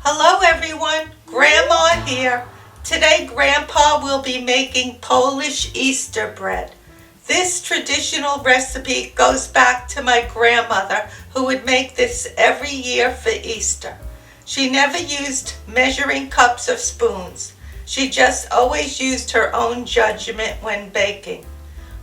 Hello everyone, Grandma here. Today Grandpa will be making Polish Easter bread. This traditional recipe goes back to my grandmother who would make this every year for Easter. She never used measuring cups or spoons. She just always used her own judgment when baking.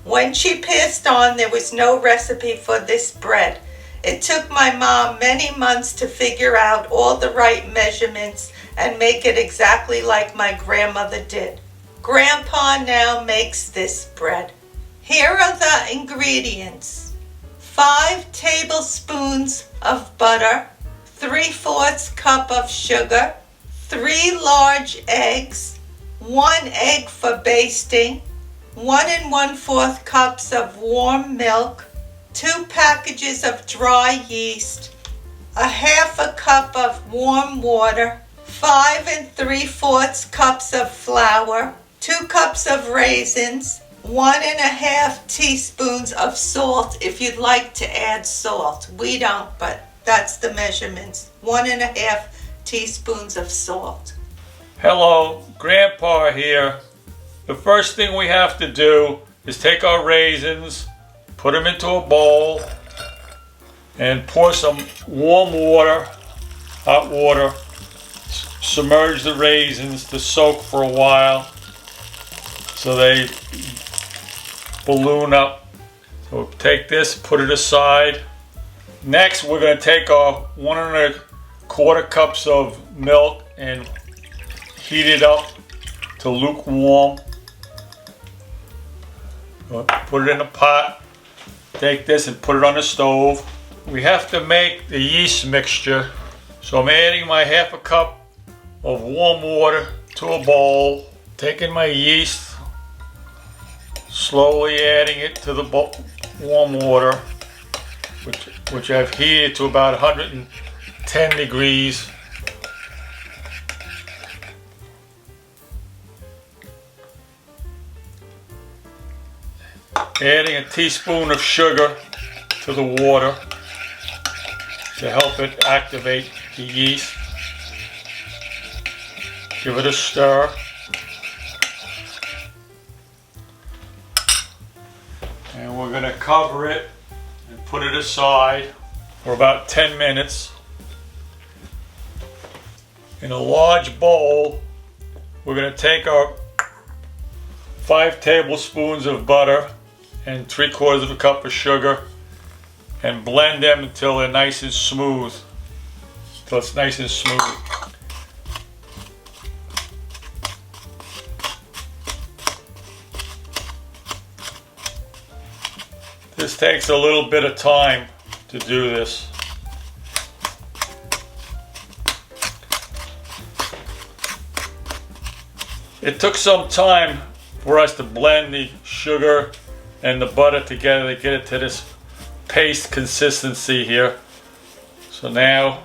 When she passed on, there was no recipe for this bread. It took my mom many months to figure out all the right measurements and make it exactly like my grandmother did. Grandpa now makes this bread. Here are the ingredients. 5 tablespoons of butter, 3/4 cup of sugar, 3 large eggs, 1 egg for basting, 1 1/4 cups of warm milk, 2 packages of dry yeast, 1/2 cup of warm water, 5 3/4 cups of flour, 2 cups of raisins, 1 1/2 teaspoons of salt if you'd like to add salt. We don't, but that's the measurements. 1 1/2 teaspoons of salt. Hello, Grandpa here. The first thing we have to do is take our raisins, put them into a bowl, and pour some warm water, hot water, submerge the raisins to soak for a while so they balloon up. So take this, put it aside. Next, we're going to take our 1 1/4 cups of milk and heat it up to lukewarm. Put it in a pot. Take this and put it on the stove. We have to make the yeast mixture. So I'm adding my 1/2 cup of warm water to a bowl. Taking my yeast, slowly adding it to the warm water, which I've heated to about 110 degrees. Adding a teaspoon of sugar to the water to help it activate the yeast. Give it a stir. And we're going to cover it and put it aside for about 10 minutes. In a large bowl, we're going to take our 5 tablespoons of butter and 3/4 cup of sugar and blend them until they're nice and smooth. Until it's nice and smooth. This takes a little bit of time to do this. It took some time for us to blend the sugar and the butter together to get it to this paste consistency here. So now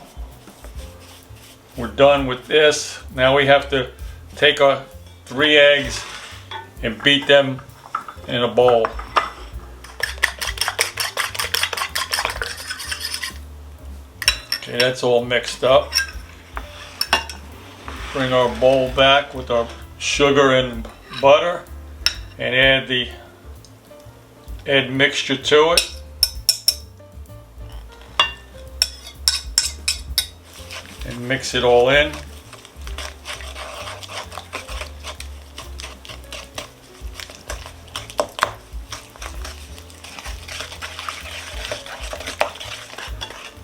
we're done with this. Now we have to take our 3 eggs and beat them in a bowl. Okay, that's all mixed up. Bring our bowl back with our sugar and butter and add mixture to it. And mix it all in.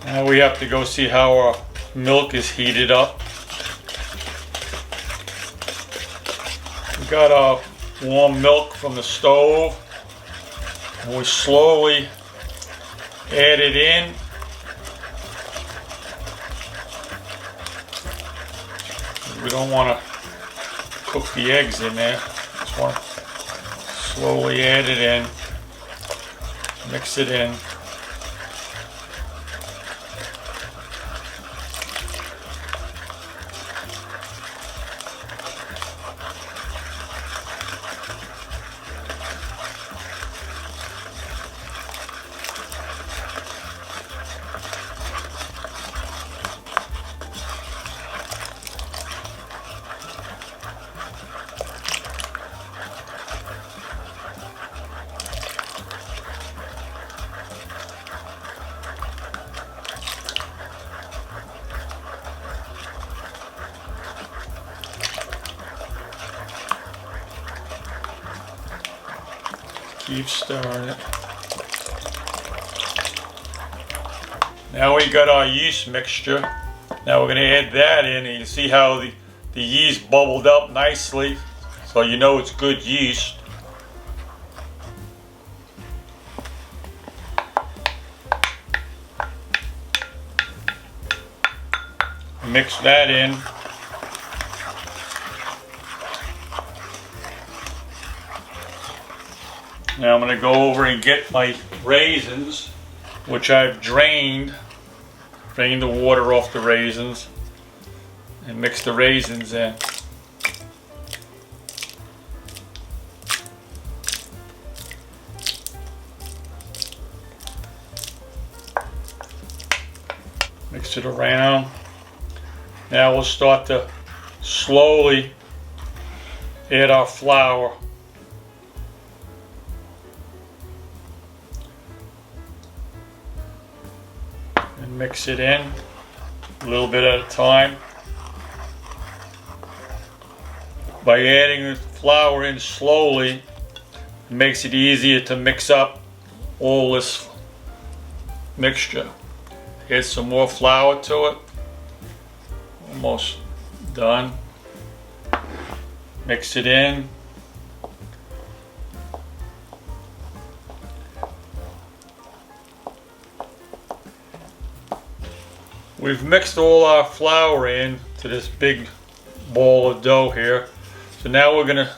Now we have to go see how our milk is heated up. We got our warm milk from the stove. And we slowly add it in. We don't want to cook the eggs in there. Just want to slowly add it in. Mix it in. Keep stirring it. Now we got our yeast mixture. Now we're going to add that in, and you can see how the yeast bubbled up nicely, so you know it's good yeast. Mix that in. Now I'm going to go over and get my raisins, which I've drained the water off the raisins, and mix the raisins in. Mix it around. Now we'll start to slowly add our flour. And mix it in a little bit at a time. By adding the flour in slowly, it makes it easier to mix up all this mixture. Add some more flour to it. Almost done. Mix it in. We've mixed all our flour in to this big ball of dough here. So now we're gonna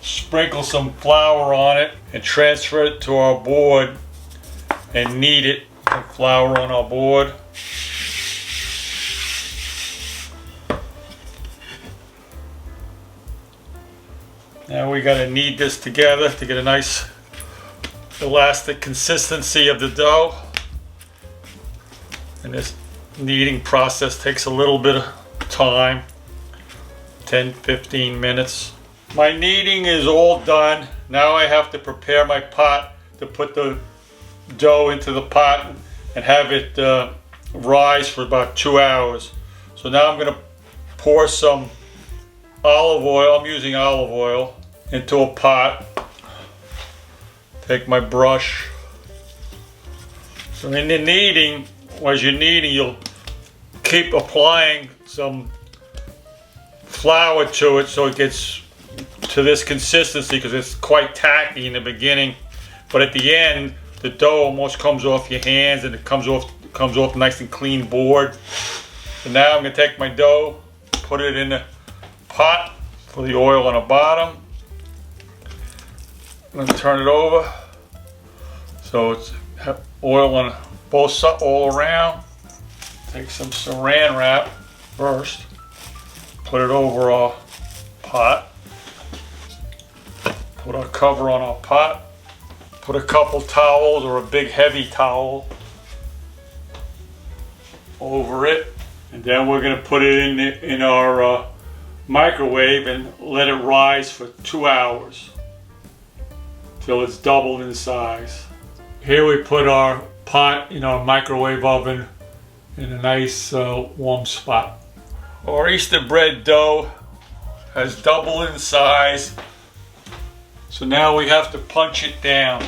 sprinkle some flour on it and transfer it to our board and knead it. Some flour on our board. Now we got to knead this together to get a nice elastic consistency of the dough. And this kneading process takes a little bit of time, 10-15 minutes. My kneading is all done. Now I have to prepare my pot to put the dough into the pot and have it rise for about 2 hours. So now I'm going to pour some olive oil, I'm using olive oil, into a pot. Take my brush. So in the kneading, as you're kneading, you'll keep applying some flour to it so it gets to this consistency, because it's quite tacky in the beginning, but at the end the dough almost comes off your hands and it comes off nice and clean board. So now I'm going to take my dough, put it in the pot for the oil on the bottom. I'm going to turn it over so it's oil on both sides all around. Take some saran wrap first, put it over our pot, put our cover on our pot, put a couple towels or a big heavy towel over it, and then we're going to put it in our microwave and let it rise for 2 hours till it's doubled in size. Here we put our pot in our microwave oven in a nice warm spot. Our Easter bread dough has doubled in size, so now we have to punch it down.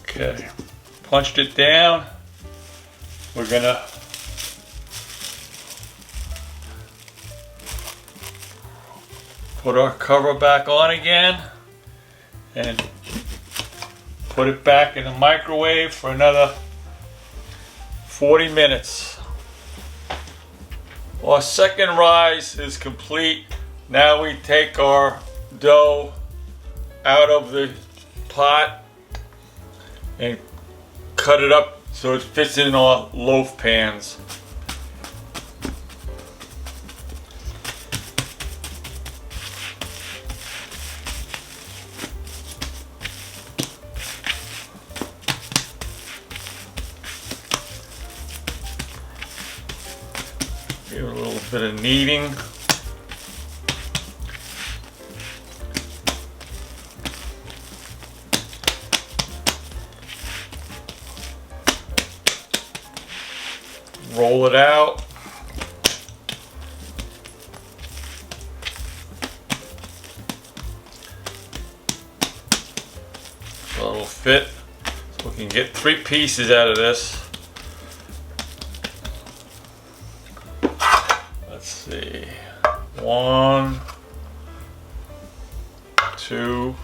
Okay, punched it down. We're gonna put our cover back on again and put it back in the microwave for another 40 minutes. Our second rise is complete. Now we take our dough out of the pot and cut it up so it fits in our loaf pans. Give it a little bit of kneading. roll it out. So it'll fit. So we can get 3 pieces out of this. Let's see. 1, 2.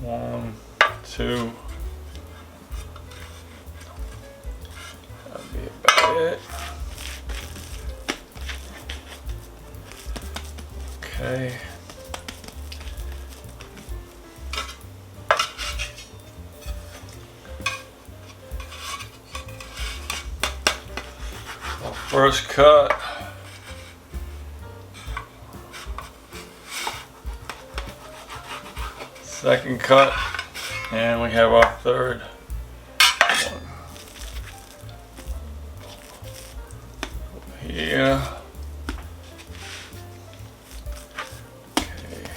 One, two. That'll be about it. Okay. Our first cut. Second cut, and we have our third one here. Okay.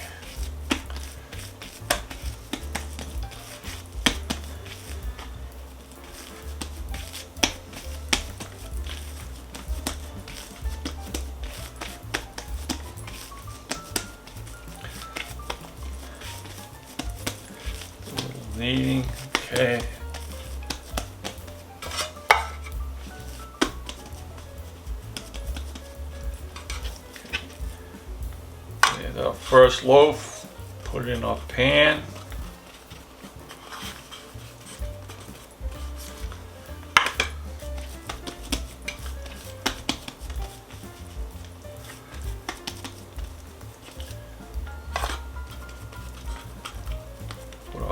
Kneading, okay. And our first loaf, put it in our pan.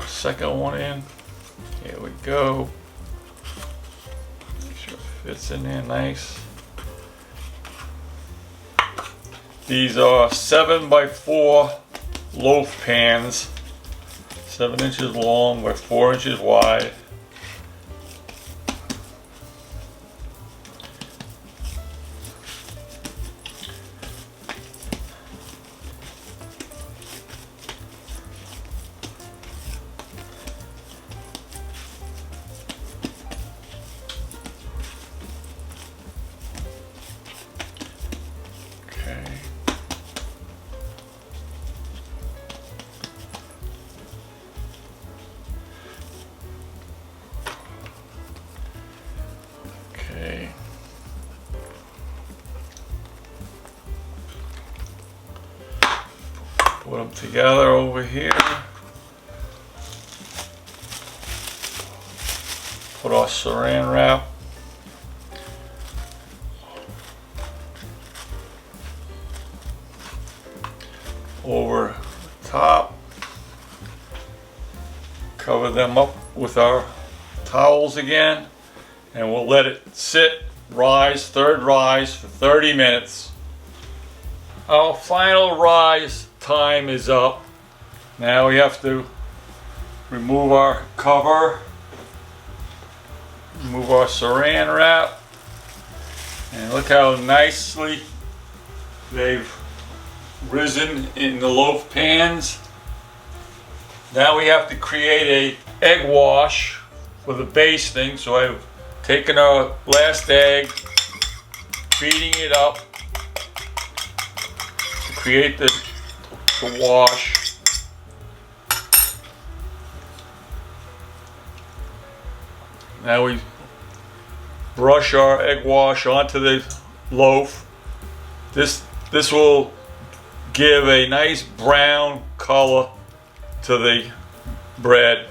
Second one in. Here we go. Make sure it fits in there nice. These are 7x4 loaf pans, 7 inches long by 4 inches wide. Put them together over here. Put our saran wrap over top. Cover them up with our towels again, and we'll let it sit, rise, third rise for 30 minutes. Our final rise time is up. Now we have to remove our cover, remove our saran wrap, and look how nicely they've risen in the loaf pans. Now we have to create a egg wash for the basting. So I've taken our last egg, beating it up to create the wash. Now we brush our egg wash onto the loaf. This will give a nice brown color to the bread.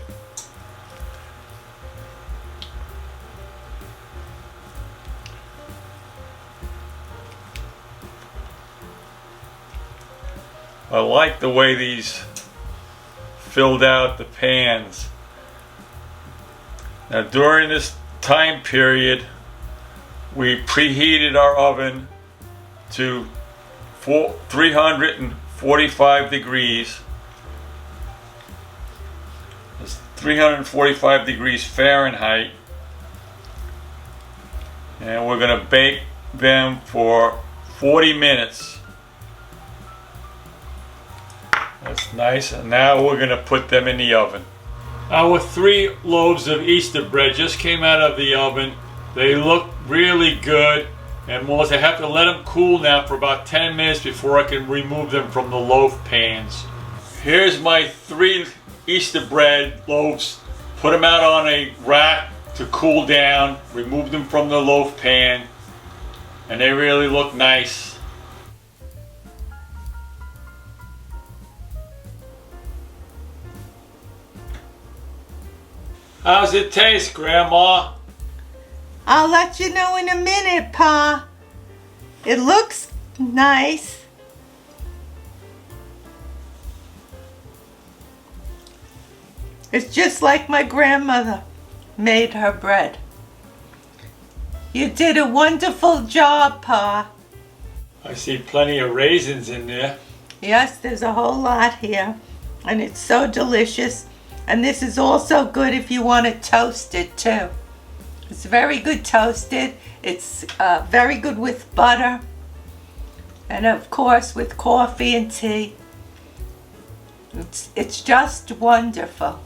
I like the way these filled out the pans. Now during this time period, we preheated our oven to 345 degrees. It's 345 degrees Fahrenheit. And we're going to bake them for 40 minutes. That's nice. And now we're going to put them in the oven. Our 3 loaves of Easter bread just came out of the oven. They look really good. And Melissa, I have to let them cool now for about 10 minutes before I can remove them from the loaf pans. Here's my 3 Easter bread loaves. Put them out on a rack to cool down. Remove them from the loaf pan. And they really look nice. How's it taste, Grandma? I'll let you know in a minute, Pa. It looks nice. It's just like my grandmother made her bread. You did a wonderful job, Pa. I see plenty of raisins in there. Yes, there's a whole lot here. And it's so delicious. And this is also good if you want to toast it too. It's very good toasted. It's very good with butter. And of course with coffee and tea. It's just wonderful.